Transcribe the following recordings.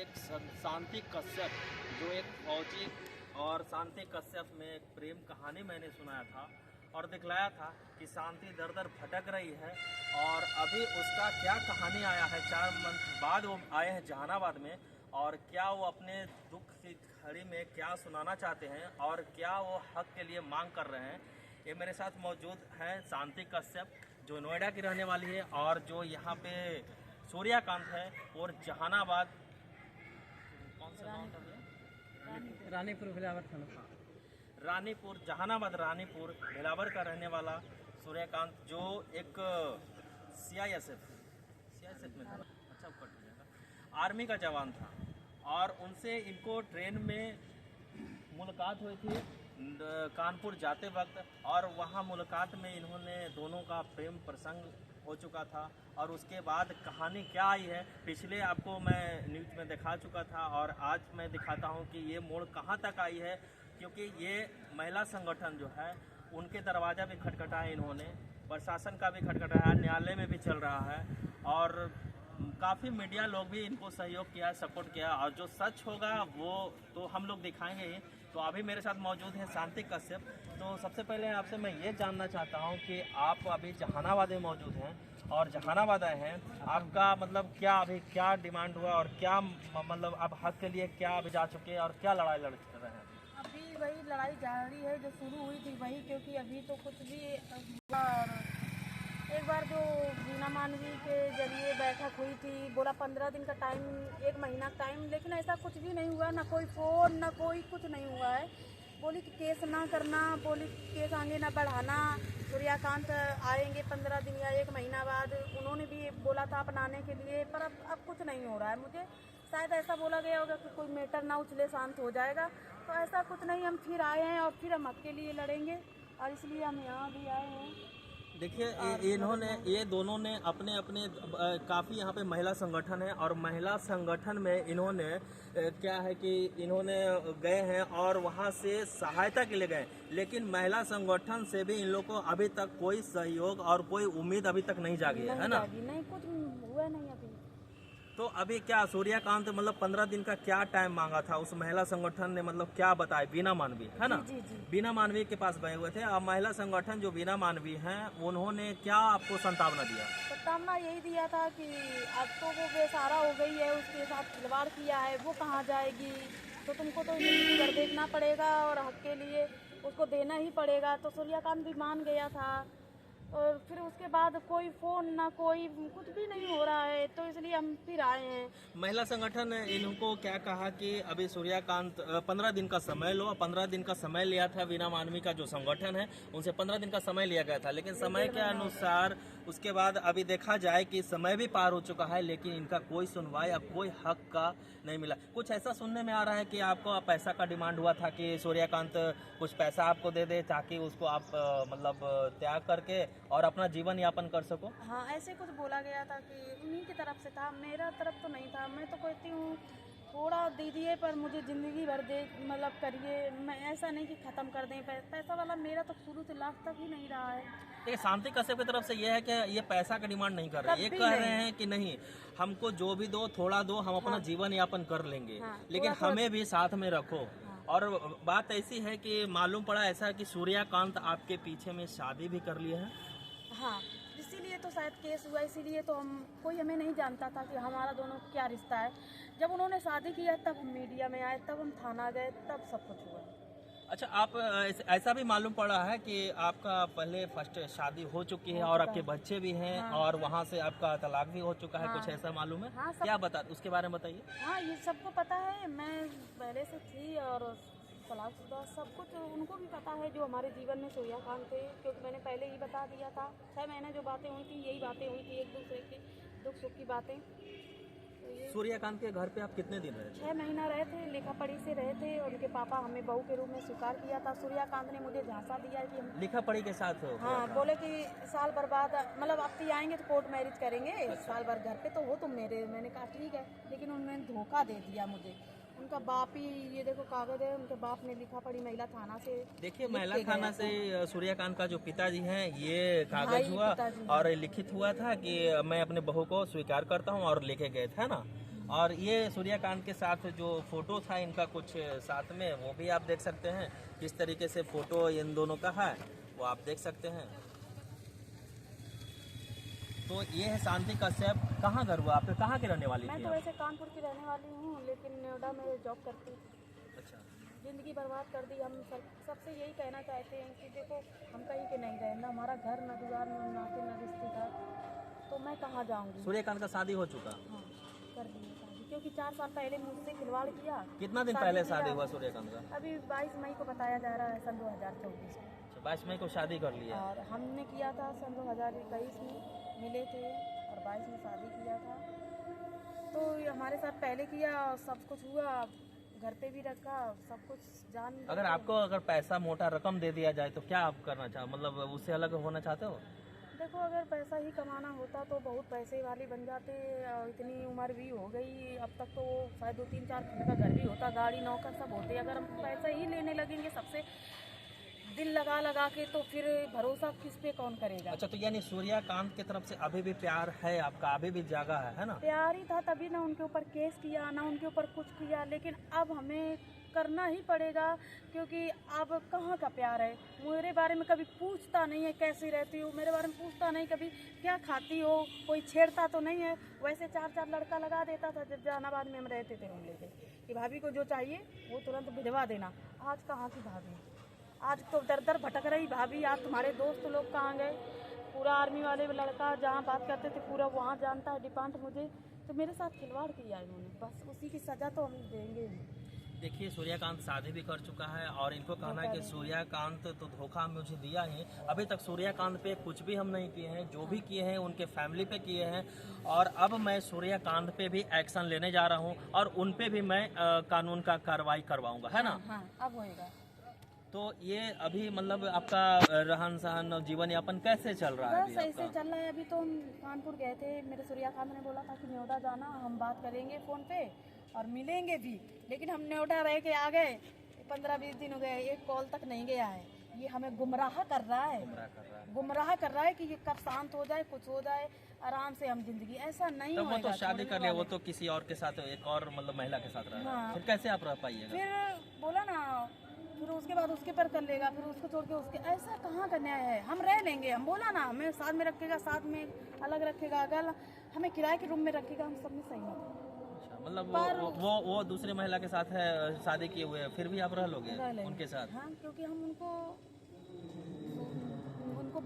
एक शांति कश्यप जो एक फौजी और शांति कश्यप में एक प्रेम कहानी मैंने सुनाया था और दिखलाया था कि शांति दर दर भटक रही है। और अभी उसका क्या कहानी आया है, 4 मंथ बाद वो आए हैं जहानाबाद में, और क्या वो अपने दुख की घड़ी में क्या सुनाना चाहते हैं और क्या वो हक के लिए मांग कर रहे हैं। ये मेरे साथ मौजूद हैं शांति कश्यप जो नोएडा की रहने वाली है, और जो यहाँ पे सूर्यकांत है और जहानाबाद कौन सा गाँव था भैया? रानीपुर भिलावर थाना। रानीपुर, जहानाबाद रानीपुर भिलावर का रहने वाला सूर्यकांत जो एक सीआईएसएफ में था, अच्छा कट हो जाएगा, आर्मी का जवान था। और उनसे इनको ट्रेन में मुलाकात हुई थी कानपुर जाते वक्त, और वहाँ मुलाकात में इन्होंने दोनों का प्रेम प्रसंग हो चुका था। और उसके बाद कहानी क्या आई है पिछले आपको मैं न्यूज़ में दिखा चुका था, और आज मैं दिखाता हूँ कि ये मोड़ कहाँ तक आई है। क्योंकि ये महिला संगठन जो है उनके दरवाज़ा भी खटखटाया इन्होंने, प्रशासन का भी खटखटाया, न्यायालय में भी चल रहा है, और काफ़ी मीडिया लोग भी इनको सहयोग किया, सपोर्ट किया, और जो सच होगा वो तो हम लोग दिखाएंगे ही। तो अभी मेरे साथ मौजूद हैं शांति कश्यप। तो सबसे पहले आपसे मैं ये जानना चाहता हूँ कि आप अभी जहानाबाद में मौजूद हैं और जहानाबाद आए हैं, आपका मतलब क्या अभी क्या डिमांड हुआ और क्या मतलब आप हक के लिए क्या अभी जा चुके हैं और क्या लड़ाई लड़ रहे हैं? अभी वही लड़ाई जारी है जो शुरू हुई थी वही, क्योंकि अभी तो कुछ भी। और एक बार जो वीना मानवी के जरिए बैठक हुई थी, बोला 15 दिन का टाइम, 1 महीना टाइम, लेकिन ऐसा कुछ भी नहीं हुआ, ना कोई फ़ोन ना कोई कुछ नहीं हुआ है। बोली कि केस ना करना, बोली केस आगे ना बढ़ाना, सूर्यकांत आएंगे 15 दिन या 1 महीना बाद। उन्होंने भी बोला था अपनाने के लिए, पर अब कुछ नहीं हो रहा है। मुझे शायद ऐसा बोला गया होगा कि कोई मैटर ना उछले शांत हो जाएगा, तो ऐसा कुछ नहीं। हम फिर आए हैं और फिर हम हक के लिए लड़ेंगे, और इसलिए हम यहाँ भी आए हैं। देखिए इन्होंने, ये दोनों ने अपने अपने काफ़ी यहाँ पे महिला संगठन है, और महिला संगठन में इन्होंने क्या है कि इन्होंने गए हैं और वहाँ से सहायता के लिए गए, लेकिन महिला संगठन से भी इन लोग को अभी तक कोई सहयोग और कोई उम्मीद अभी तक नहीं जागी है ना? नहीं, कुछ हुआ नहीं अभी। तो अभी क्या सूर्यकांत मतलब 15 दिन का क्या टाइम मांगा था उस महिला संगठन ने, मतलब क्या बताया? वीना मानवी है ना? जी। वीना मानवी के पास गए हुए थे। अब महिला संगठन जो वीना मानवी हैं उन्होंने क्या आपको संतावना दिया? संतावना यही दिया था कि अब तो वो बेसहारा हो गई है, उसके साथ खिलवाड़ किया है, वो कहाँ जाएगी, तो तुमको तो जिंदगी भर देखना पड़ेगा और हक के लिए उसको देना ही पड़ेगा। तो सूर्यकांत भी मान गया था, और फिर उसके बाद कोई फ़ोन ना कोई कुछ भी नहीं हो रहा है, तो इसलिए हम फिर आए हैं। महिला संगठन इनको क्या कहा कि अभी सूर्यकांत 15 दिन का समय लो। 15 दिन का समय लिया था वीना मानवी का जो संगठन है, उनसे 15 दिन का समय लिया गया था, लेकिन समय के अनुसार उसके बाद अभी देखा जाए कि समय भी पार हो चुका है, लेकिन इनका कोई सुनवाई अब कोई हक का नहीं मिला। कुछ ऐसा सुनने में आ रहा है कि आपको पैसा का डिमांड हुआ था कि सूर्यकांत कुछ पैसा आपको दे दे ताकि उसको आप मतलब त्याग करके और अपना जीवन यापन कर सको। हाँ, ऐसे कुछ बोला गया था कि उन्हीं की तरफ से था, मेरा तरफ तो नहीं था। मैं तो कहती हूँ थोड़ा दीजिए, पर मुझे ज़िंदगी भर दे, मतलब करिए। मैं ऐसा नहीं कि ख़त्म कर दें पैसा वाला, मेरा तो शुरू से लास्ट तक ही नहीं रहा है। देखिए शांति कश्यप की तरफ से ये है कि ये पैसा का डिमांड नहीं कर रहे, ये कह रहे हैं कि नहीं, हमको जो भी दो थोड़ा दो, हम अपना जीवन यापन कर लेंगे, लेकिन हमें भी साथ में रखो। और बात ऐसी है कि मालूम पड़ा ऐसा कि सूर्यकांत आपके पीछे में शादी भी कर लिए हैं। हाँ, इसीलिए तो शायद केस हुआ, इसीलिए तो कोई हमें नहीं जानता था कि हमारा दोनों क्या रिश्ता है। जब उन्होंने शादी किया तब हम मीडिया में आए, तब हम थाना गए, तब सब कुछ हुआ। अच्छा, आप ऐसा भी मालूम पड़ा है कि आपका पहले फर्स्ट शादी हो चुकी है और आपके बच्चे भी हैं, और वहाँ से आपका तलाक भी हो चुका है, कुछ ऐसा मालूम है? हाँ, क्या बता, उसके बारे में बताइए। हाँ, ये सबको पता है, मैं पहले से थी, और तलाकशुदा सब कुछ उनको भी पता है जो हमारे जीवन में सूर्यकांत थे, क्योंकि मैंने पहले ही बता दिया था। 6 महीने जो बातें हुई थी, यही बातें हुई थी, एक दूसरे के दुख सुख की बातें। तो सूर्यकांत के घर पे आप कितने दिन रहे थे? 6 महीना रहे थे, लिखा पढ़ी से रहे थे। उनके पापा हमें बहू के रूप में स्वीकार किया था। सूर्यकांत ने मुझे झांसा दिया कि हम लिखा पढ़ी के साथ हो? हाँ, बोले कि साल भर बाद, मतलब अब तो आएंगे तो कोर्ट मैरिज करेंगे, साल भर घर पे तो हो तुम मेरे। मैंने कहा ठीक है, लेकिन उन्होंने धोखा दे दिया मुझे। उनका बाप ही, ये देखो कागज है, उनके बाप ने लिखा पढ़ी महिला थाना से। देखिए महिला थाना से सूर्यकांत का जो पिताजी हैं, ये कागज हुआ और लिखित हुआ था कि मैं अपने बहू को स्वीकार करता हूँ, और लेके गए थे ना। और ये सूर्यकांत के साथ जो फोटो था इनका कुछ साथ में, वो भी आप देख सकते हैं किस तरीके से फोटो इन दोनों का है, वो आप देख सकते हैं। तो ये है शांति कश्यप। कहाँ घर हुआ आपके, कहाँ के रहने वाली मैं थी तो आप? वैसे कानपुर की रहने वाली हूँ, लेकिन नोएडा में जॉब करती थी। अच्छा। ज़िंदगी बर्बाद कर दी। हम सबसे यही कहना चाहते हैं कि देखो, हम कहीं के नहीं रहे ना, हमारा घर न दुकान न नाते न रिश्तेदार, तो मैं कहाँ जाऊँगी। सूर्यकांत का शादी हो चुका? हाँ, कर दी है शादी, क्योंकि 4 साल पहले मुझसे खिलवाड़ किया। कितना दिन पहले शादी हुआ सूर्यकांत का? अभी 22 मई को बताया जा रहा है, सन 2024 में। 22 मई को शादी कर लिया। और हमने किया था सन 2021 में, मिले थे और 22 में शादी किया था। तो ये हमारे साथ पहले किया, सब कुछ हुआ, घर पे भी रखा, सब कुछ जान। अगर आपको अगर पैसा मोटा रकम दे दिया जाए तो क्या आप करना चाहो, मतलब उससे अलग होना चाहते हो? देखो, अगर पैसा ही कमाना होता तो बहुत पैसे वाले बन जाते। इतनी उम्र भी हो गई, अब तक तो शायद 2-3-4 खंड का घर भी होता, गाड़ी नौकर सब होते। अगर हम पैसा ही लेने लगेंगे सबसे दिल लगा लगा के, तो फिर भरोसा किस पे कौन करेगा। अच्छा, तो यानी सूर्यकांत की तरफ से अभी भी प्यार है आपका, अभी भी जागा है ना? प्यार ही था, तभी ना उनके ऊपर केस किया, ना उनके ऊपर कुछ किया, लेकिन अब हमें करना ही पड़ेगा, क्योंकि अब कहाँ का प्यार है। मेरे बारे में कभी पूछता नहीं है कैसी रहती हो, मेरे बारे में पूछता नहीं कभी क्या खाती हो, कोई छेड़ता तो नहीं है। वैसे 4-4 लड़का लगा देता था जब जहानाबाद में हम रहते थे, हम लेके कि भाभी को जो चाहिए वो तुरंत भिजवा देना। आज कहाँ की भाभी, आज तो दर दर भटक रही भाभी। आज तुम्हारे दोस्त लोग कहाँ गए? पूरा आर्मी वाले लड़का जहाँ बात करते थे पूरा वहाँ जानता है डिपार्ट मुझे। तो मेरे साथ खिलवाड़ किया इन्होंने, बस उसी की सज़ा तो हम देंगे ही। देखिए, सूर्यकांत शादी भी कर चुका है और इनको कहना है कि सूर्यकांत तो धोखा मुझे दिया ही। अभी तक सूर्यकांत पे कुछ भी हम नहीं किए हैं, जो भी किए हैं उनके फैमिली पे किए हैं, और अब मैं सूर्यकांत पे भी एक्शन लेने जा रहा हूं और उन पे भी मैं कानून का कार्रवाई करवाऊंगा, है ना? हाँ, अब होएगा। तो ये अभी मतलब आपका रहन सहन और जीवन यापन कैसे चल रहा है? बस ऐसे चल रहा है। अभी तो हम कानपुर गए थे, मेरे सूर्यकांत ने बोला था कि नोएडा जाना, हम बात करेंगे फ़ोन पे और मिलेंगे भी, लेकिन हम नोएडा रह के आ गए। 15-20 दिन हो गए, एक कॉल तक नहीं गया है। ये हमें गुमराह कर रहा है, गुमराह कर रहा है कि ये कब शांत हो जाए, कुछ हो जाए, आराम से हम जिंदगी। ऐसा नहीं तो वो होएगा। तो शादी कर लिया, वो तो किसी और के साथ, एक और मतलब महिला के साथ रह रहा है। हाँ। फिर कैसे आप रह पाइएगा? फिर बोला ना, फिर उसके बाद उसके पर कर लेगा, फिर उसको छोड़ के उसके। ऐसा कहाँ का न्याय है? हम रह लेंगे, हम बोला ना, हमें साथ में रखेगा, साथ में अलग रखेगा, अगर हमें किराए के रूम में रखेगा, हम सब में सहमत हैं। मतलब वो दूसरे महिला के साथ है, शादी किए हुए, फिर भी आप रह लोगे उनके साथ? हाँ, क्योंकि हम उनको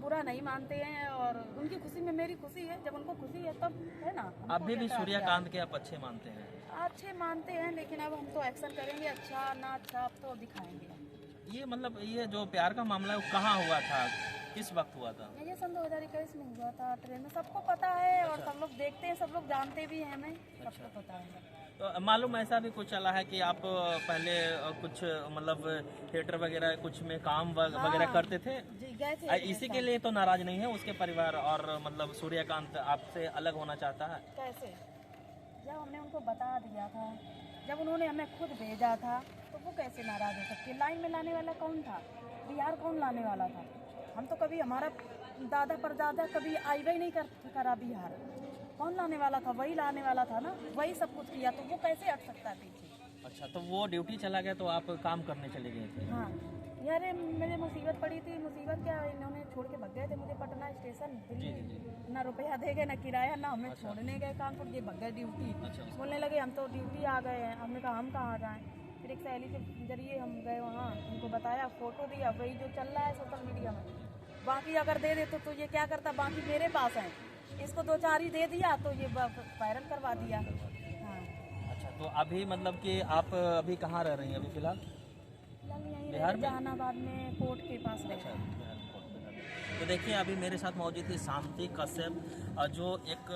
बुरा नहीं मानते हैं और उनकी खुशी में मेरी खुशी है। जब उनको खुशी है तब, है ना? अभी भी सूर्यकांत के आप अच्छे मानते हैं? अच्छे मानते हैं, लेकिन अब हम तो एक्शन करेंगे, अच्छा ना अच्छा अब तो दिखाएंगे। ये मतलब ये जो प्यार का मामला है वो कहाँ हुआ था, किस वक्त हुआ था? ये सन 2021 में हुआ था, ट्रेन में। सबको पता है और सब लोग देखते हैं, सब लोग जानते भी हैं, हमें सबको पता है। तो मालूम ऐसा भी कुछ चला है कि आप पहले कुछ मतलब थिएटर वगैरह कुछ में काम वगैरह करते थे? जी, गए थे। इसी के लिए तो नाराज नहीं है उसके परिवार, और मतलब सूर्यकांत आपसे अलग होना चाहता है? कैसे? जब हमने उनको बता दिया था, जब उन्होंने हमें खुद भेजा था, तो वो कैसे नाराज हो सकते? लाइन में लाने वाला कौन था? बिहार कौन लाने वाला था? हम तो कभी, हमारा दादा परदादा कभी आईवा ही नहीं करा बिहार। कौन लाने वाला था? वही लाने वाला था ना, वही सब कुछ किया, तो वो कैसे हट सकता है पीछे? अच्छा, तो वो ड्यूटी चला गया तो आप काम करने चले गए थे? हाँ यार, मुझे मुसीबत पड़ी थी। मुसीबत क्या, इन्होंने छोड़ के भग गए थे मुझे पटना स्टेशन दिल्ली। ना रुपया दे गए, ना किराया, ना हमें छोड़ने गए कानपुर, ये भग गए ड्यूटी। बोलने लगे हम तो ड्यूटी आ गए हैं। हमने कहा हम कहाँ जाएँ? फिर एक सहेली के जरिए हम गए वहाँ, उनको बताया, फ़ोटो दिया, वही जो चल रहा है सोशल मीडिया में। बाकी अगर दे देते तो ये क्या करता? बाकी मेरे पास है, इसको 2-4 ही दे दिया तो ये वायरल करवा दिया। हाँ। अच्छा, तो अभी मतलब कि आप अभी कहाँ रह रही हैं अभी फिलहाल? बिहार में, जहानाबाद में, कोर्ट के पास रहे। तो देखिए, अभी मेरे साथ मौजूद थी शांति कश्यप, जो एक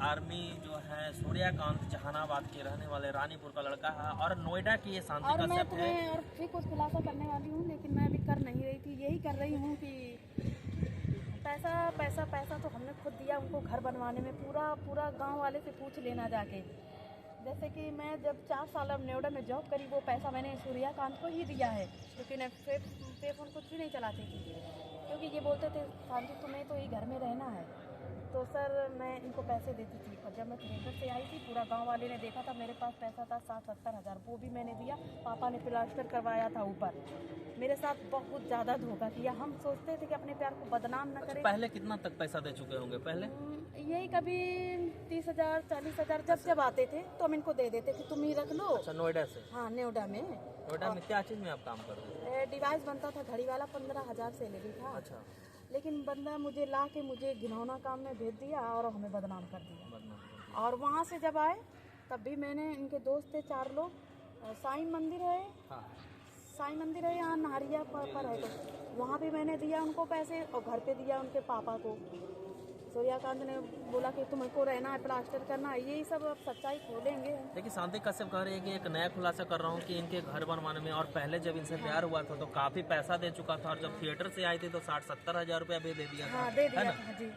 आर्मी जो है सूर्यकांत जहानाबाद के रहने वाले रानीपुर का लड़का है, और नोएडा की ये शांति और मैं कश्यप है। और भी कुछ खुलासा करने वाली हूँ, लेकिन मैं अभी कर नहीं रही थी। यही कर रही हूँ कि पैसा पैसा पैसा तो हमने खुद दिया उनको घर बनवाने में। पूरा गाँव वाले से पूछ लेना जाके। जैसे कि मैं जब 4 साल अब नोएडा में जॉब करी, वो पैसा मैंने सूर्यकांत को ही दिया है, लेकिन पे फोन कुछ भी नहीं चलाती थी, क्योंकि ये बोलते थे शांति तुम्हें तो ये घर में रहना है, तो सर मैं इनको पैसे देती थी, और जब मैं थिएटर से आई थी पूरा गांव वाले ने देखा था मेरे पास पैसा था 60-70 हज़ार, वो भी मैंने दिया। पापा ने प्लास्टर करवाया था ऊपर। मेरे साथ बहुत ज़्यादा धोखा किया। हम सोचते थे कि अपने प्यार को बदनाम न करें। पहले कितना तक पैसा दे चुके होंगे पहले? यही कभी 30,000 40,000 जब आते थे तो हम इनको दे देते कि तुम ही रख लो। अच्छा, नोएडा से? हाँ, नोएडा में। नोएडा में क्या चीज़ में आप काम करते थे? डिवाइस बनता था, घड़ी वाला 15,000 सैलरी था। अच्छा। लेकिन बंदा मुझे ला के मुझे घिनौना काम में भेज दिया और हमें बदनाम कर दिया। बदनाम कर दिया। और वहाँ से जब आए तब भी मैंने, इनके दोस्त थे 4 लोग, साईं मंदिर है, हाँ। साईं मंदिर है यहाँ नाहरिया पर है, तो वहाँ भी मैंने दिया उनको पैसे, और घर पे दिया उनके पापा को। सूर्यकांत ने बोला कि तुमको रहना है, प्लास्टर करना है, यही सब अब सच्चाई खोलेंगे। देखिए, शांति कश्यप कह रही है कि एक नया खुलासा कर रहा हूँ कि इनके घर बनवाने में, और पहले जब इनसे प्यार हुआ था तो काफी पैसा दे चुका था, और जब थिएटर से आई थी तो 60-70 हज़ार रुपया भी दे दिया था। हाँ, दे है दिया ना? था जी।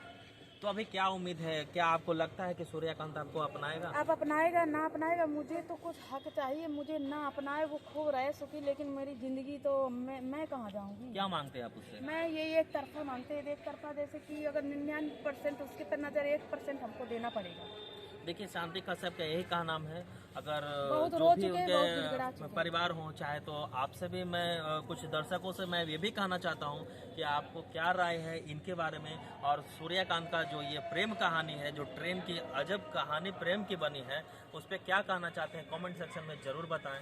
तो अभी क्या उम्मीद है? क्या आपको लगता है कि सूर्यकांत आपको अपनाएगा? अब अपनाएगा ना अपनाएगा, मुझे तो कुछ हक चाहिए। मुझे ना अपनाए, वो खूब रहे सुखी, लेकिन मेरी जिंदगी तो मैं कहाँ जाऊंगी। क्या मांगते हैं आप उससे? मैं यही एक तरफा मांगते हैं, एक तरफा, जैसे कि अगर 99% उसके पर नजर, 1% हमको देना पड़ेगा। देखिए, शांति कश्यप का यही का नाम है। अगर बहुत जो रो भी चुके हैं, बहुत गिड़गिड़ा उनके चुके हैं। परिवार हो, चाहे तो आपसे भी मैं कुछ दर्शकों से मैं ये भी कहना चाहता हूँ कि आपको क्या राय है इनके बारे में, और सूर्यकांत का जो ये प्रेम कहानी है, जो ट्रेन की अजब कहानी प्रेम की बनी है, उस पर क्या कहना चाहते हैं कमेंट सेक्शन में ज़रूर बताएं।